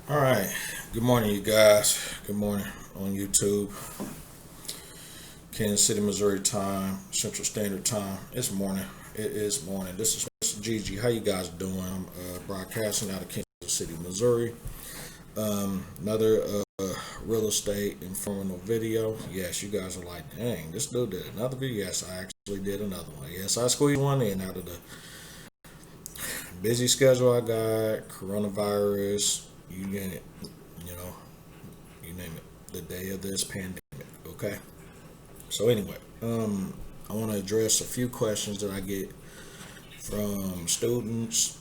All right. Good morning, you guys. Good morning on YouTube. Kansas City, Missouri time, Central Standard Time. It's morning. It is morning. This is Mr. Gigi. How you guys doing? I'm broadcasting out of Kansas City, Missouri. Another real estate informational video. Yes, you guys are like, dang, this dude did another video. Yes, I actually did another one. Yes, I squeezed one in out of the busy schedule I got, coronavirus, you name it, you know, you name it, the day of this pandemic, okay? So anyway, I want to address a few questions that I get from students,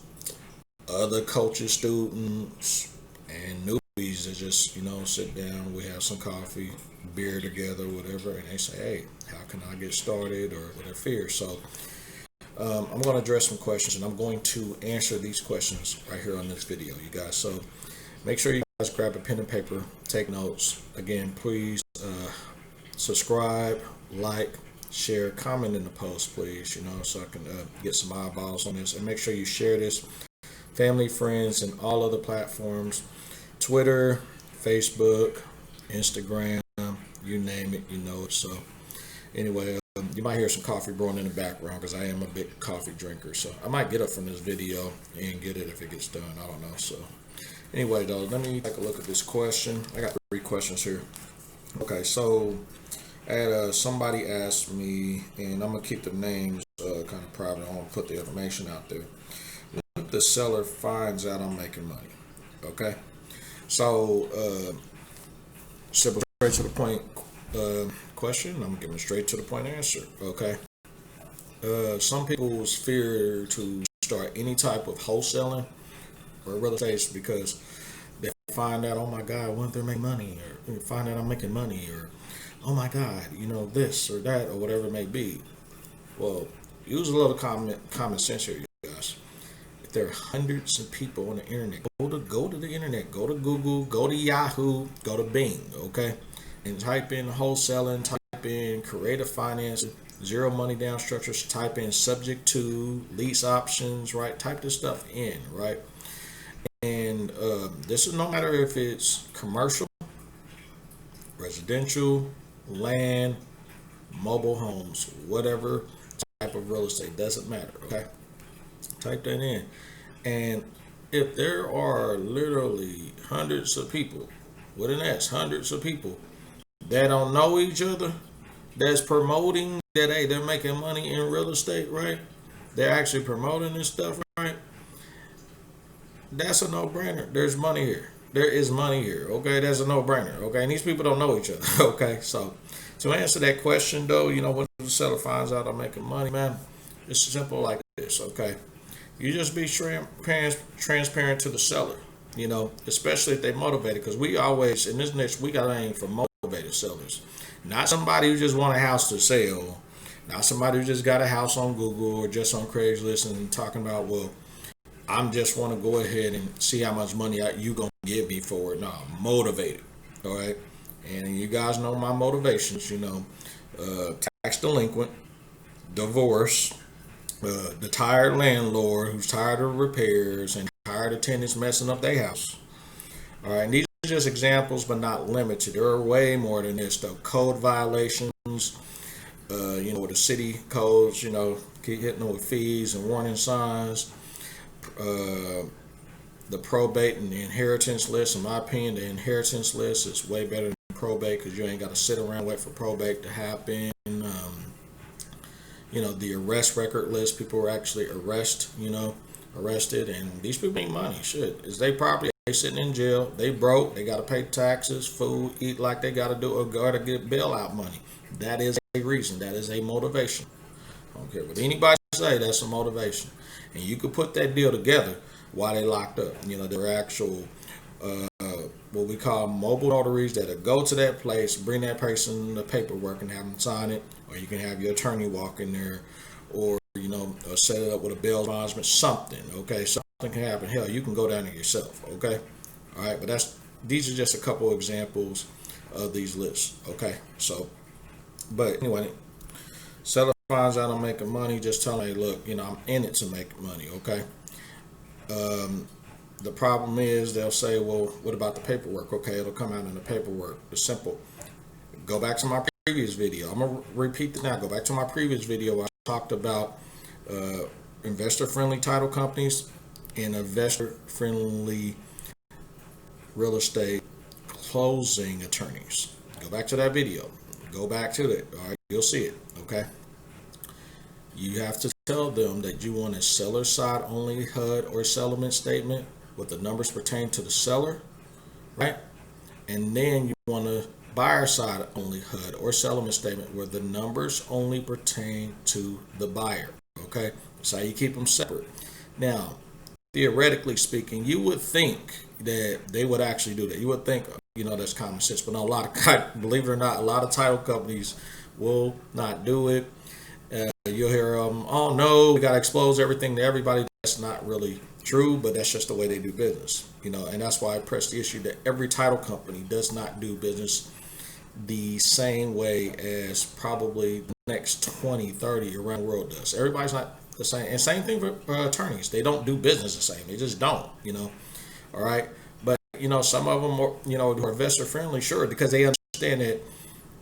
other coaches, students, and newbies that just, sit down, we have some coffee, beer together, whatever, and they say, hey, how can I get started or what their fears? So I'm going to address some questions and I'm going to answer these questions right here on this video, you guys. So make sure you guys grab a pen and paper, take notes. Again, please subscribe, like, share, comment in the post, please, so I can get some eyeballs on this. And make sure you share this, family, friends, and all other platforms, Twitter, Facebook, Instagram, you name it, it. So anyway, you might hear some coffee brewing in the background because I am a big coffee drinker. So I might get up from this video and get it if it gets done. I don't know. So anyway, though, let me take a look at this question. I got 3 questions here. Okay, so I had somebody asked me, and I'm going to keep the names kind of private. I won't put the information out there. What if the seller finds out I'm making money? Okay, so simple, straight to the point question. I'm giving a straight to the point answer. Okay. Some people's fear to start any type of wholesaling or real estate because they find out, oh my God, what if they're making money, or find out I'm making money, or oh my God, this or that or whatever it may be. Well, use a little common sense here, you guys. If there are hundreds of people on the internet, go to the internet, go to Google, go to Yahoo, go to Bing, okay, and type in wholesaling, type in creative finance, zero money down structures, type in subject to lease options, right? Type this stuff in, right? And this is no matter if it's commercial, residential, land, mobile homes, whatever type of real estate, doesn't matter, okay? Type that in. And if there are literally hundreds of people, with an S, hundreds of people that don't know each other, that's promoting that, hey, they're making money in real estate, right? They're actually promoting this stuff, right? That's a no-brainer. There's money here. There is money here, okay? That's a no-brainer, okay? And these people don't know each other, okay? So to answer that question, though, when the seller finds out I'm making money, man, it's simple like this, okay? You just be transparent to the seller, especially if they motivated, because we always, in this niche, we got to aim for motivated sellers. Not somebody who just want a house to sell, not somebody who just got a house on Google or just on Craigslist and talking about, well, I'm just want to go ahead and see how much money you going to give me for it. No, I'm motivated, all right? And you guys know my motivations, tax delinquent, divorce, the tired landlord who's tired of repairs and tired of tenants messing up their house. All right, and these are just examples, but not limited. There are way more than this, though. Code violations, with the city codes, keep hitting them with fees and warning signs. The probate and the inheritance list, in my opinion, the inheritance list is way better than probate because you ain't got to sit around and wait for probate to happen. The arrest record list, people were actually arrested, and these people make money. Shit, is they property? They sitting in jail. They broke. They got to pay taxes, food, eat like they got to do, or go to get bailout money. That is a reason. That is a motivation. I don't care what anybody say. That's a motivation, and you could put that deal together while they locked up. There are actual what we call mobile notaries that'll go to that place, bring that person the paperwork and have them sign it, or you can have your attorney walk in there, or set it up with a bail bondsman, something. Okay, something can happen. Hell, you can go down there yourself. Okay, all right, but these are just a couple of examples of these lists. Okay, so, but anyway, seller finds out I'm making money, just tell me, hey, look, I'm in it to make money. Okay. the problem is they'll say, well, what about the paperwork? Okay, it'll come out in the paperwork. It's simple. Go back to my previous video. I'm going to repeat it now. Go back to my previous video. I talked about investor-friendly title companies and investor-friendly real estate closing attorneys. Go back to that video. Go back to it. All right, you'll see it. Okay. You have to tell them that you want a seller side only HUD or settlement statement with the numbers pertain to the seller, right? And then you want a buyer side only HUD or settlement statement where the numbers only pertain to the buyer. Okay, that's how you keep them separate. Now, theoretically speaking, you would think that they would actually do that. You would think, that's common sense, but no, believe it or not, a lot of title companies will not do it. You'll hear, oh no, we got to expose everything to everybody. That's not really true, but that's just the way they do business, and that's why I press the issue that every title company does not do business the same way as probably the next 20, 30 around the world does. Everybody's not the same. And same thing for attorneys. They don't do business the same. They just don't, all right. But, some of them are investor friendly, sure, because they understand that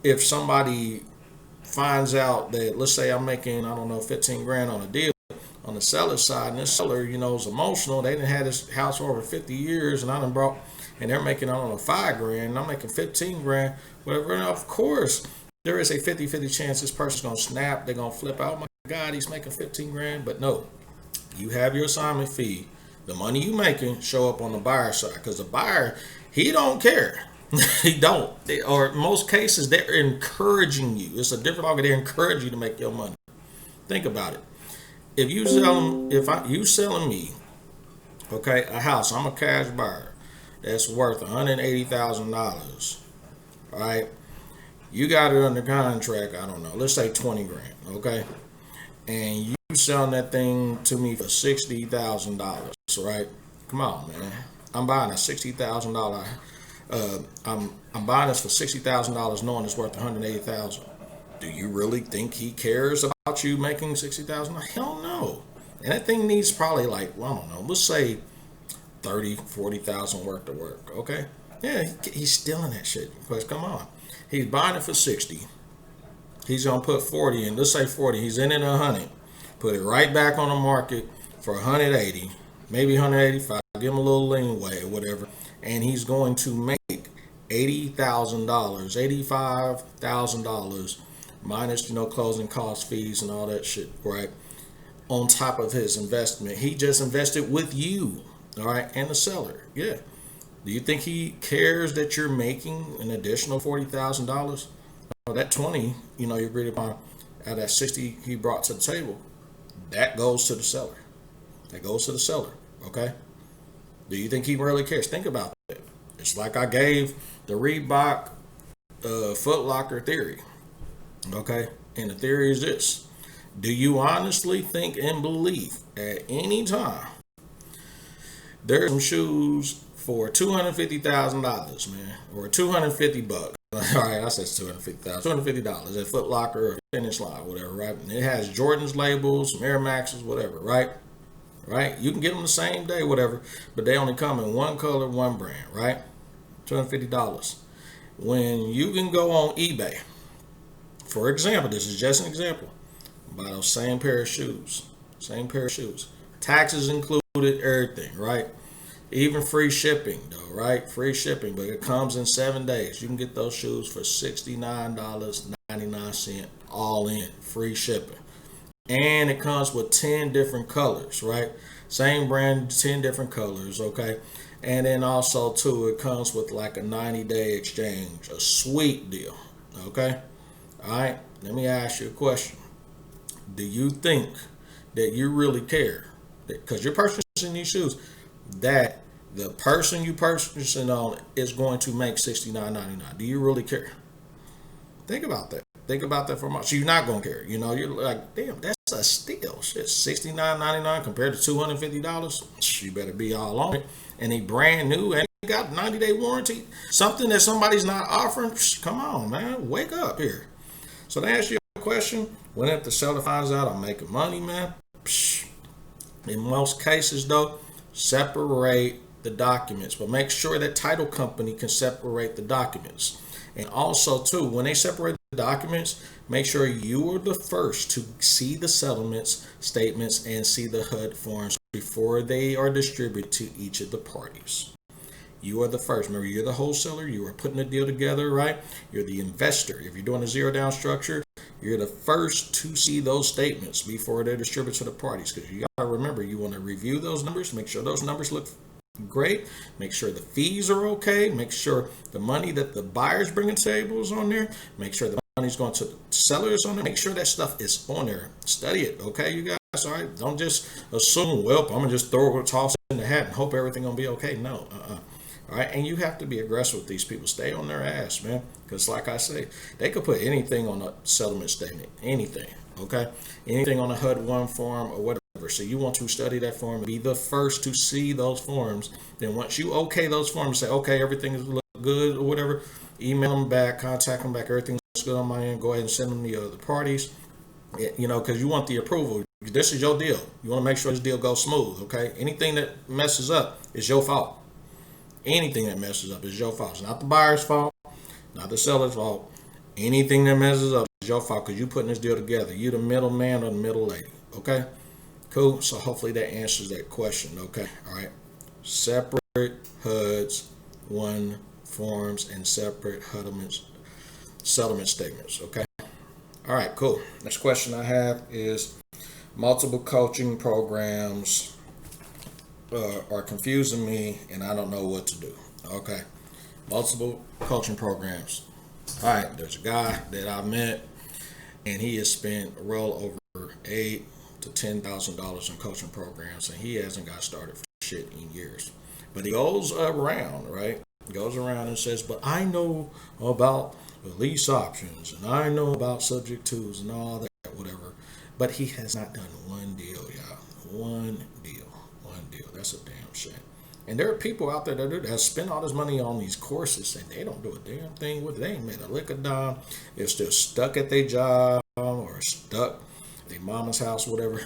if somebody finds out that, let's say I'm making, 15 grand on a deal on the seller side, and this seller, is emotional. They didn't have this house for over 50 years, and and they're making, 5 grand, and I'm making 15 grand, whatever. And of course, there is a 50-50 chance this person's going to snap. They're going to flip out. Oh my God, he's making 15 grand. But no, you have your assignment fee. The money you making show up on the buyer side, because the buyer, he don't care. He don't. Or in most cases, they're encouraging you. It's a different argument. They encourage you to make your money. Think about it. If you selling me, okay, a house, I'm a cash buyer that's worth $180,000. All right, you got it under contract. I don't know. Let's say 20 grand. Okay, and you selling that thing to me for $60,000. Right? Come on, man. I'm buying a $60,000. I'm buying this for $60,000, knowing it's worth $180,000. Do you really think he cares about you making $60,000? Hell no. And that thing needs probably I don't know, let's say 30, 40,000 worth of work. Okay. Yeah, he's stealing that shit. Because come on, he's buying it for 60. He's gonna put 40 in. Let's say 40. He's in it 100. Put it right back on the market for 180, maybe 185. Give him a little leeway or whatever, and he's going to make $80,000, $85,000 minus closing cost fees and all that shit, right? On top of his investment, he just invested with you, all right, and the seller. Yeah. Do you think he cares that you're making an additional $40,000? That 20, you agreed upon, out of that 60 he brought to the table, that goes to the seller. That goes to the seller. Okay. Do you think he really cares? Think about that. It's like I gave the Reebok Foot Locker theory. Okay. And the theory is this: do you honestly think and believe at any time there's some shoes for $250,000, man, or $250? All right, I said $250,000, $250 at Foot Locker or Finish Line, whatever, right? And it has Jordan's labels, some Air Maxes, whatever, right? Right? You can get them the same day, whatever, but they only come in one color, one brand, right? $250. When you can go on eBay, for example, this is just an example, buy those same pair of shoes, taxes included, everything, right? Even free shipping, though, right? Free shipping, but it comes in 7 days. You can get those shoes for $69.99, all in, free shipping. And it comes with 10 different colors, right? Same brand, 10 different colors, okay? And then also, too, it comes with like a 90-day exchange, a sweet deal, okay? All right, let me ask you a question. Do you think that you really care, because you're purchasing these shoes, that the person you purchasing on is going to make $69.99? Do you really care? Think about that. Think about that for a moment. So you're not going to care. You're like, damn, that's a steal. Shit, $69.99 compared to $250. You better be all on it. And they brand new and got 90-day warranty. Something that somebody's not offering. Come on, man. Wake up here. So to answer your question, when if the seller finds out I'm making money, man, in most cases, though, separate the documents, but make sure that title company can separate the documents. And also too, when they separate the documents, make sure you are the first to see the settlements statements and see the HUD forms before they are distributed to each of the parties. You are the first. Remember, you're the wholesaler. You are putting the deal together, right? You're the investor. If you're doing a zero down structure, you're the first to see those statements before they're distributed to the parties. Because you got to remember, you want to review those numbers, make sure those numbers look great, make sure the fees are okay, make sure the money that the buyers bringing to the table is on there, make sure the money's going to the sellers on there, make sure that stuff is on there. Study it, okay, you guys, all right? Don't just assume, well, I'm going to just throw it, toss it in the hat and hope everything going to be okay. No, All right, and you have to be aggressive with these people. Stay on their ass, man. Because like I say, they could put anything on a settlement statement. Anything, okay? Anything on a HUD-1 form or whatever. So you want to study that form and be the first to see those forms. Then once you okay those forms, say, okay, everything is good or whatever, email them back, contact them back, everything's good on my end. Go ahead and send them to the other parties. You know, because you want the approval. This is your deal. You want to make sure this deal goes smooth, okay? Anything that messes up is your fault. Anything that messes up is your fault. It's not the buyer's fault, not the seller's fault. Anything that messes up is your fault because you're putting this deal together. You're the middleman or the middle lady. Okay? Cool. So hopefully that answers that question. Okay. All right. Separate HUDs, one forms, and separate settlement statements. Okay. All right. Cool. Next question I have is multiple coaching programs are confusing me and I don't know what to do. Okay. Multiple coaching programs. All right. There's a guy that I met and he has spent well over $8,000 to $10,000 in coaching programs and he hasn't got started for shit in years. But he goes around, right? Goes around and says, but I know about lease options and I know about subject twos and all that, whatever. But he has not done one deal, y'all. One deal. That's a damn shame. And there are people out there that spend all this money on these courses and they don't do a damn thing with it. They ain't made a lick of dime. They're still stuck at their job or stuck at their mama's house, whatever.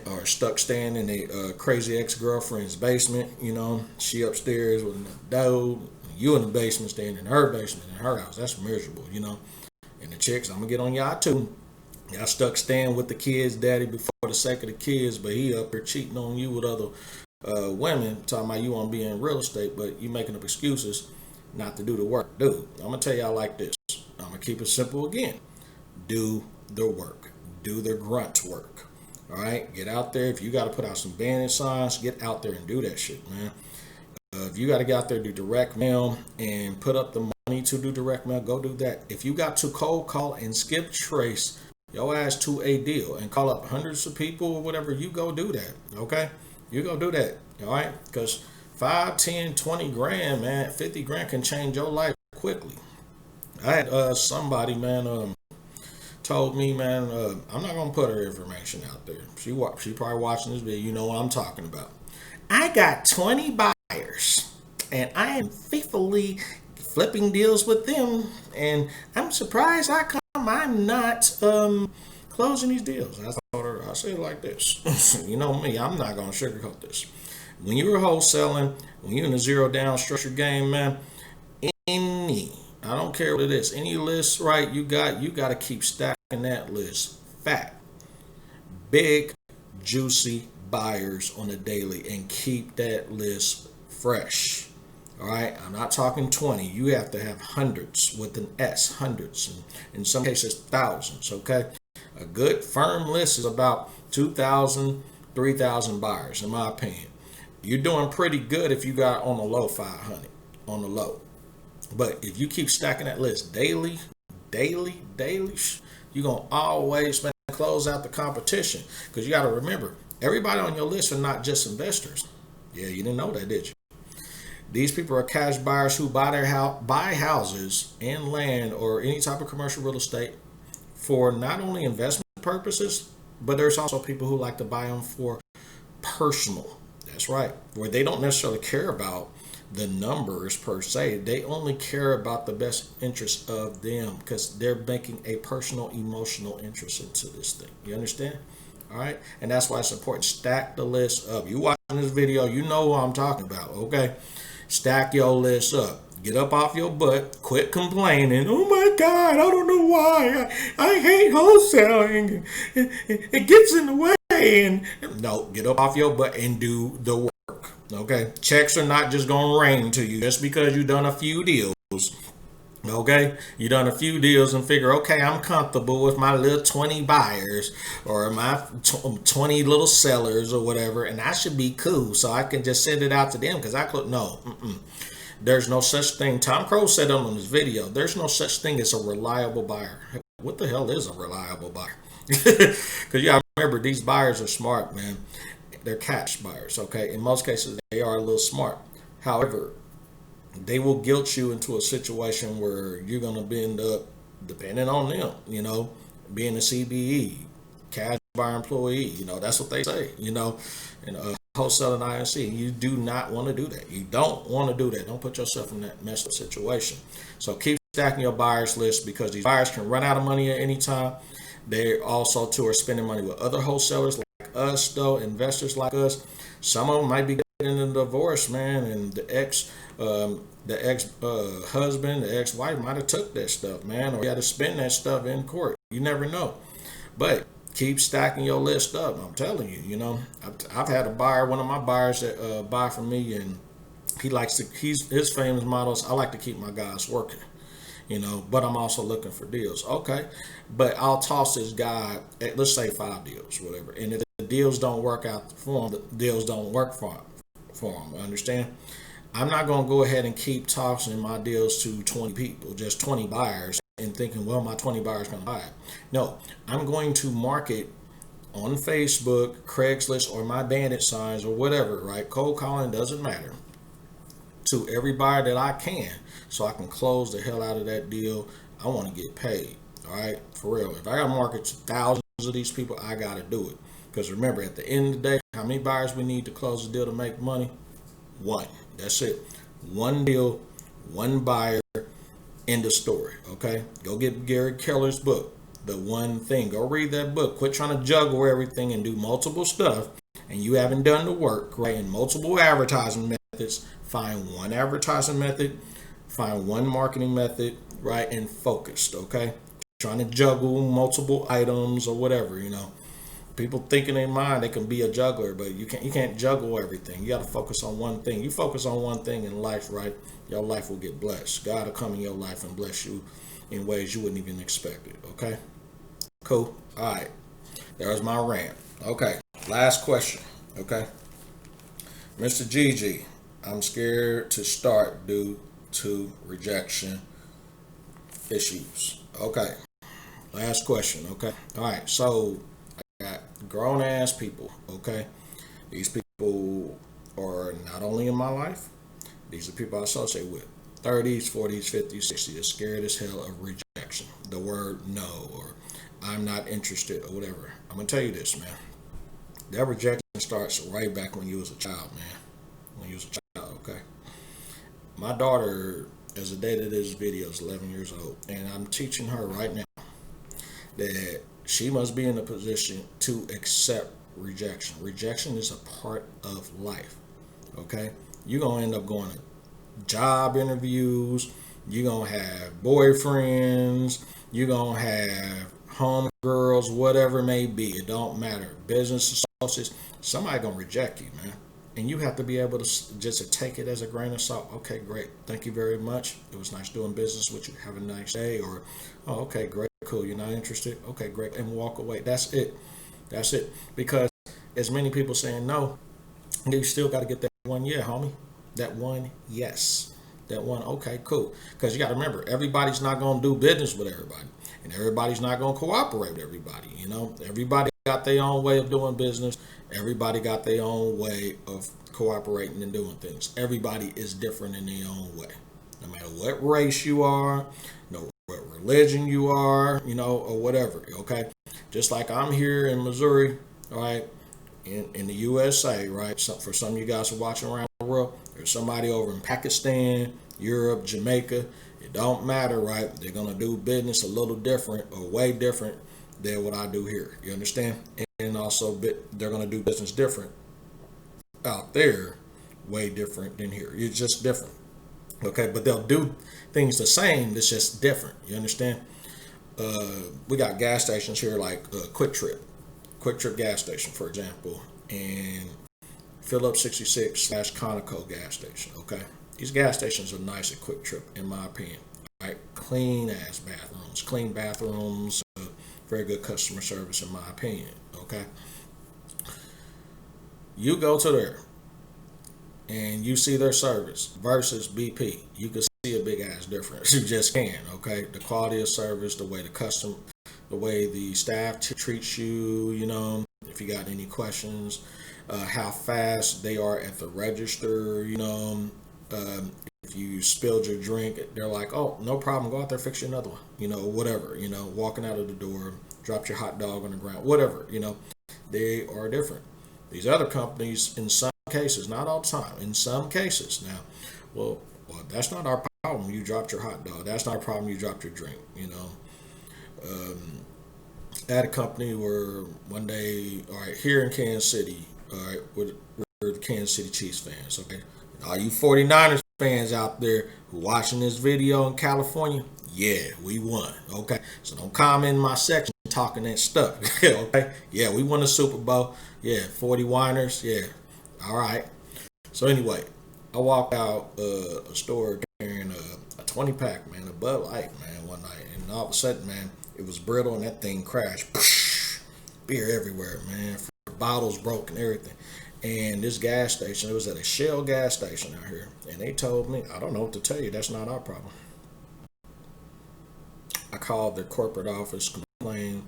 Or stuck staying in a crazy ex-girlfriend's basement. You know, she upstairs with a dude. You in the basement staying in her basement in her house. That's miserable, you know. And the chicks, I'm going to get on y'all too. Y'all stuck staying with the kids' daddy before the sake of the kids, but he up here cheating on you with other women, talking about you want to be in real estate, but you making up excuses not to do the work. Dude, I'm going to tell y'all like this. I'm going to keep it simple again. Do the work. Do the grunt work. All right? Get out there. If you got to put out some banner signs, get out there and do that shit, man. If you got to get out there, do direct mail and put up the money to do direct mail, go do that. If you got to cold call and skip trace your ass to a deal and call up hundreds of people or whatever, you go do that, okay? You go do that, all right? Because 5, 10, 20 grand, man, 50 grand can change your life quickly. I had somebody, man, told me, man, I'm not going to put her information out there. She probably watching this video. You know what I'm talking about. I got 20 buyers, and I am faithfully flipping deals with them, and I'm surprised I'm not closing these deals. I told her, I say it like this. You know me, I'm not going to sugarcoat this. When you're wholesaling, when you're in a zero down structure game, man, I don't care what it is, any list, right, you got to keep stacking that list fat. Big, juicy buyers on a daily and keep that list fresh. All right, I'm not talking 20. You have to have hundreds with an S, hundreds, and in some cases thousands. Okay, a good firm list is about 2,000, 3,000 buyers, in my opinion. You're doing pretty good if you got on the low 500 on the low. But if you keep stacking that list daily, you're gonna always close out the competition. Because you got to remember, everybody on your list are not just investors. Yeah, you didn't know that, did you? These people are cash buyers who buy houses and land or any type of commercial real estate for not only investment purposes, but there's also people who like to buy them for personal. That's right. Where they don't necessarily care about the numbers per se. They only care about the best interest of them because they're making a personal, emotional interest into this thing. You understand? All right. And that's why it's important. Stack the list up. You watch this video, you know what I'm talking about, okay? Stack your list up. Get up off your butt. Quit complaining. Oh my God, I don't know why. I hate wholesaling. It gets in the way. And no, get up off your butt and do the work. Okay? Checks are not just going to rain to you just because you've done a few deals. Okay, you done a few deals and figure, okay, I'm comfortable with my little 20 buyers or my 20 little sellers or whatever, and I should be cool, so I can just send it out to them because I could. No, there's no such thing. Tom Cruise said on his video, there's no such thing as a reliable buyer. What the hell is a reliable buyer? Because yeah, I remember these buyers are smart, man. They're cash buyers. Okay, in most cases they are a little smart. However, they will guilt you into a situation where you're going to end up depending on them, being a CBE, cash buyer employee, that's what they say, and wholesaling INC. You do not want to do that. You don't want to do that. Don't put yourself in that messed up situation. So keep stacking your buyers list because these buyers can run out of money at any time. They also too are spending money with other wholesalers like us, though, investors like us. Some of them might be getting a divorce, man, and the ex husband, the ex-wife might have took that stuff, man, or you had to spend that stuff in court. You never know. But keep stacking your list up. I'm telling you, I've had a buyer, one of my buyers that buy from me, and his famous motto is, I like to keep my guys working. But I'm also looking for deals. Okay, but I'll toss this guy at, let's say, 5 deals, whatever. And if the deals don't work out for him, the deals don't work for him. Understand? I'm not going to go ahead and keep tossing my deals to 20 people, just 20 buyers, and thinking, well, my 20 buyers going to buy it. No, I'm going to market on Facebook, Craigslist, or my bandit signs or whatever, right? Cold calling doesn't matter, to every buyer that I can, so I can close the hell out of that deal. I want to get paid, all right? For real. If I got to market to thousands of these people, I got to do it. Because remember, at the end of the day, how many buyers we need to close the deal to make money? One. That's it. One deal, one buyer, end of story, okay? Go get Gary Keller's book, The One Thing. Go read that book. Quit trying to juggle everything and do multiple stuff, and you haven't done the work, right? And multiple advertising methods. Find one advertising method, find one marketing method, right? And focused, okay? Trying to juggle multiple items or whatever, People think in their mind they can be a juggler, but you can't juggle everything. You got to focus on one thing. You focus on one thing in life, right? Your life will get blessed. God will come in your life and bless you in ways you wouldn't even expect it. Okay? Cool. All right. There's my rant. Okay. Last question. Okay. Mr. Gigi, I'm scared to start due to rejection issues. Okay. Last question. Okay. All right. So got grown ass people, okay? These people are not only in my life, these are people I associate with. 30s, 40s, 50s, 60s, are scared as hell of rejection. The word no, or I'm not interested, or whatever. I'm gonna tell you this, man. That rejection starts right back when you was a child, man. When you was a child, okay? My daughter, as the date of this video, is 11 years old, and I'm teaching her right now that she must be in a position to accept rejection. Rejection is a part of life, okay? You're going to end up going to job interviews. You're going to have boyfriends. You're going to have homegirls, whatever it may be. It don't matter. Business associates. Somebody going to reject you, man. And you have to be able to just take it as a grain of salt. Okay, great. Thank you very much. It was nice doing business with you. Have a nice day. Or, oh, okay, great. Cool. You're not interested? Okay, great. And walk away. That's it. That's it. Because as many people saying no, you still got to get that one yeah, homie. That one yes. That one, okay, cool. Because you got to remember, everybody's not going to do business with everybody. And everybody's not going to cooperate with everybody. Everybody got their own way of doing business. Everybody got their own way of cooperating and doing things. Everybody is different in their own way. No matter what race you are, no what religion you are, or whatever, okay? Just like I'm here in Missouri, all right, in the USA, right? So for some of you guys who are watching around the world, there's somebody over in Pakistan, Europe, Jamaica. It don't matter, right? They're going to do business a little different or way different than what I do here. You understand? And also they're going to do business different out there way different than here. It's just different. Okay, but they'll do things the same. It's just different. You understand? We got gas stations here like Quick Trip gas station, for example, and Phillips 66 slash Conoco gas station. Okay, these gas stations are nice at Quick Trip, in my opinion. Right, clean bathrooms, very good customer service, in my opinion. Okay, you go to there and you see their service versus BP, you can see a big ass difference. You just can. Okay, the quality of service, the way the staff treats you. You know, if you got any questions, how fast they are at the register. You know, if you spilled your drink, they're like, "Oh, no problem. Go out there, fix you another one." You know, whatever. You know, walking out of the door, dropped your hot dog on the ground, whatever. You know, they are different. These other companies, in some cases, not all the time, in some cases, now, well, that's not our problem. You dropped your hot dog. That's not a problem. You dropped your drink. You know, at a company where one day, all right, here in Kansas City, all right, we're the Kansas City Chiefs fans. Okay, all you 49ers fans out there who watching this video in California, yeah, we won. Okay, so don't comment in my section talking that stuff. Okay, yeah, we won the Super Bowl. Yeah, 40 whiners. Yeah, all right. So anyway, I walked out a store carrying a 20 pack, man, a Bud Light, man, one night, and all of a sudden, man, it was brittle and that thing crashed. Beer everywhere, man. Bottles broke and everything. And this gas station, it was at a Shell gas station out here, and they told me, I don't know what to tell you. That's not our problem. I called the corporate office, complained.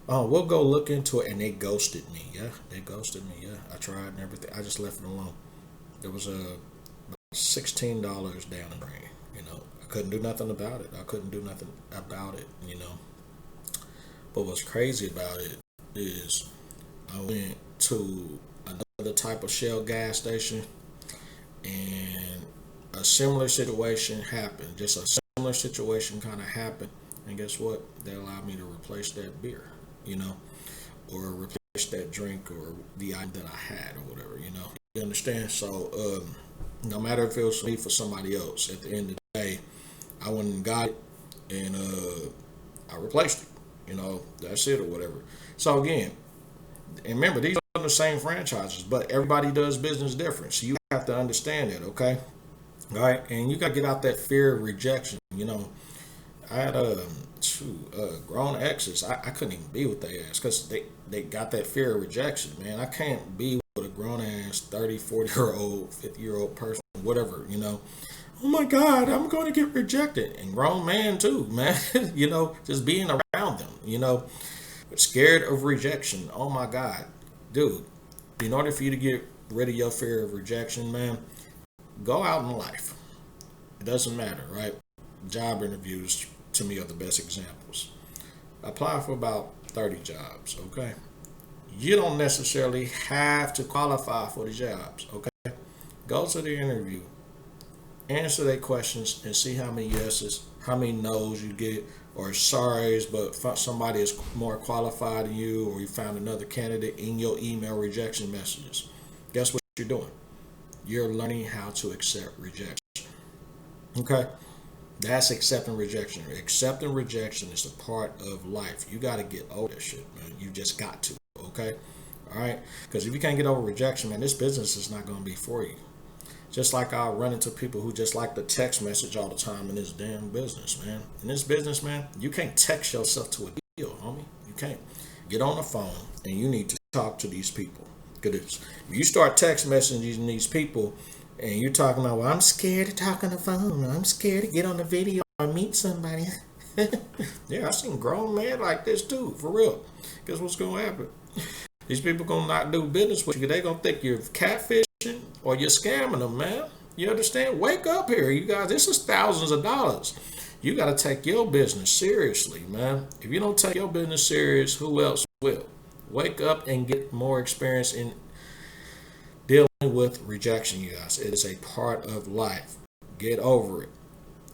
Oh, we'll go look into it, and they ghosted me. Yeah, they ghosted me. Yeah, I tried and everything. I just left it alone. There was $16 down the drain. You know, I couldn't do nothing about it. I couldn't do nothing about it. You know, but what's crazy about it is I went to another type of Shell gas station, and a similar situation happened. Just a similar situation kind of happened, and guess what? They allowed me to replace that beer. You know, or replace that drink or the item that I had or whatever. You know, you understand? So no matter if it was me for somebody else, at the end of the day, I went and got it, and I replaced it. You know, that's it or whatever. So again, and remember, these are the same franchises, but everybody does business different. So you have to understand that, okay? All right, and you got to get out that fear of rejection. You know, I had grown exes. I couldn't even be with their ass because they got that fear of rejection, man. I can't be with a grown ass 30, 40-year-old, 50-year-old person, whatever, you know. Oh my God, I'm going to get rejected. And grown man too, man. You know, just being around them, you know. Scared of rejection. Oh my God. Dude, in order for you to get rid of your fear of rejection, man, go out in life. It doesn't matter, right? Job interviews to me are the best examples. Apply for about 30 jobs, okay? You don't necessarily have to qualify for the jobs, okay? Go to the interview, answer their questions, and see how many yeses, how many no's you get, or sorry's, but somebody is more qualified than you, or you found another candidate in your email rejection messages. Guess what you're doing? You're learning how to accept rejection. Okay? That's accepting rejection. Accepting rejection is a part of life. You got to get over that shit, man. You just got to, okay? All right? Because if you can't get over rejection, man, this business is not going to be for you. Just like I run into people who just like to text message all the time in this damn business, man. In this business, man, you can't text yourself to a deal, homie. You can't. Get on the phone, and you need to talk to these people. Because if you start text messaging these people, and you're talking about, well, I'm scared to talk on the phone. I'm scared to get on the video or meet somebody. Yeah, I seen grown men like this too, for real. Guess what's going to happen? These people going to not do business with you. They going to think you're catfishing or you're scamming them, man. You understand? Wake up here, you guys. This is thousands of dollars. You got to take your business seriously, man. If you don't take your business serious, who else will? Wake up and get more experience in dealing with rejection, you guys. It is a part of life. Get over it.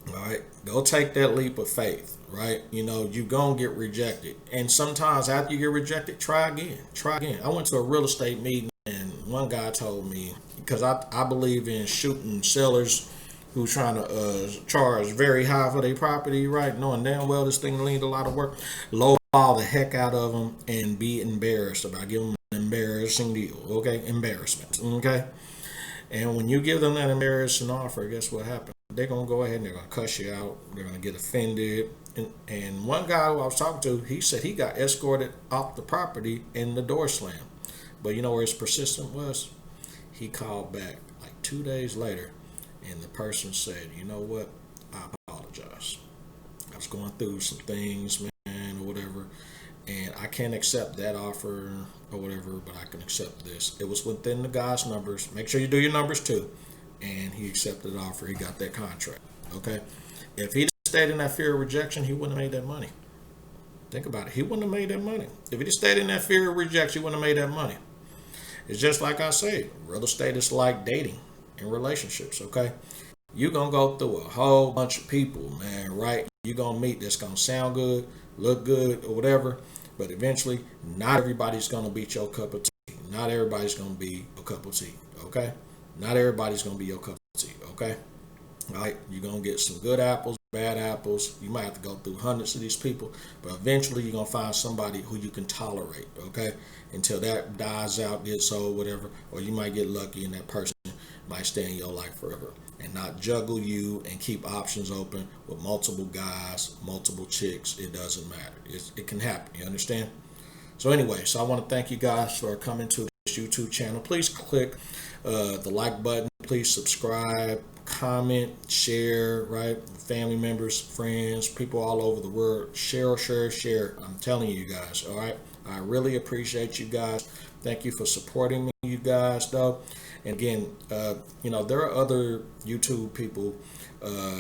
All right. Go take that leap of faith, right? You know, you're going to get rejected. And sometimes after you get rejected, try again. Try again. I went to a real estate meeting, and one guy told me, because I believe in shooting sellers who's trying to charge very high for their property, right? Knowing damn well this thing needs a lot of work, lowball the heck out of them and be embarrassed about giving them an embarrassing deal, okay? Embarrassment, okay? And when you give them that embarrassing offer, guess what happens? They're gonna go ahead and they're gonna cuss you out. They're gonna get offended. And one guy who I was talking to, he said he got escorted off the property and the door slammed. But you know where his persistent was? He called back like 2 days later, and the person said, "You know what? I apologize. I was going through some things, man, or whatever, and I can't accept that offer or whatever, but I can accept this. It was within the guy's numbers. Make sure you do your numbers too." And he accepted the offer. He got that contract. Okay. If he stayed in that fear of rejection, he wouldn't have made that money. Think about it. He wouldn't have made that money. If he just stayed in that fear of rejection, he wouldn't have made that money. It's just like I say, real estate is like dating and relationships, okay? You're going to go through a whole bunch of people, man, right? You're going to meet that's going to sound good, look good, or whatever, but eventually, not everybody's going to be your cup of tea. Not everybody's going to be a cup of tea, okay? Not everybody's going to be your cup of tea, okay? All right? You're going to get some good apples, bad apples. You might have to go through hundreds of these people, but eventually you're going to find somebody who you can tolerate, okay? Until that dies out, gets old, whatever, or you might get lucky and that person might stay in your life forever and not juggle you and keep options open with multiple guys, multiple chicks. It doesn't matter. It can happen. You understand? So anyway, so I want to thank you guys for coming to this YouTube channel. Please click the like button. Please subscribe, comment, share, right? Family members, friends, people all over the world. Share, share, share. I'm telling you guys, all right? I really appreciate you guys. Thank you for supporting me, you guys, though. And again, there are other YouTube people,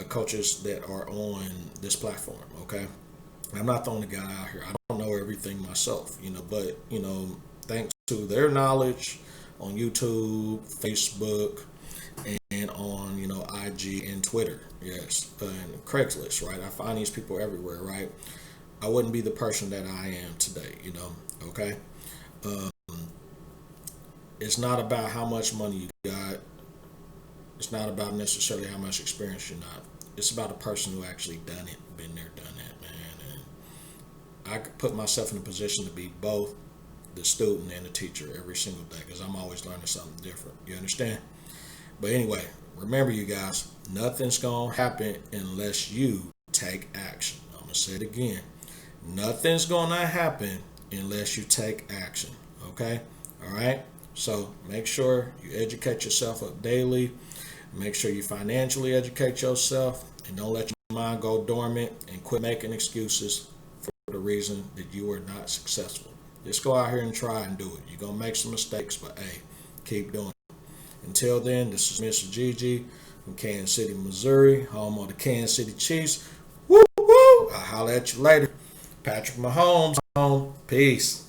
coaches that are on this platform, okay? I'm not the only guy out here. I don't know everything myself, but, thanks to their knowledge on YouTube, Facebook, and on, IG and Twitter, yes, and Craigslist, right? I find these people everywhere, right? I wouldn't be the person that I am today, okay? It's not about how much money you got. It's not about necessarily how much experience you're not. It's about a person who actually done it, been there, done that, man. And I could put myself in a position to be both the student and the teacher every single day because I'm always learning something different. You understand? But anyway, remember you guys, nothing's going to happen unless you take action. I'm going to say it again. Nothing's going to happen unless you take action. Okay? All right? So make sure you educate yourself up daily. Make sure you financially educate yourself and don't let your mind go dormant and quit making excuses for the reason that you are not successful. Just go out here and try and do it. You're going to make some mistakes, but hey, keep doing it. Until then, this is Mr. Gigi from Kansas City, Missouri, home of the Kansas City Chiefs. Woo, woo! I'll holler at you later. Patrick Mahomes, home. Peace.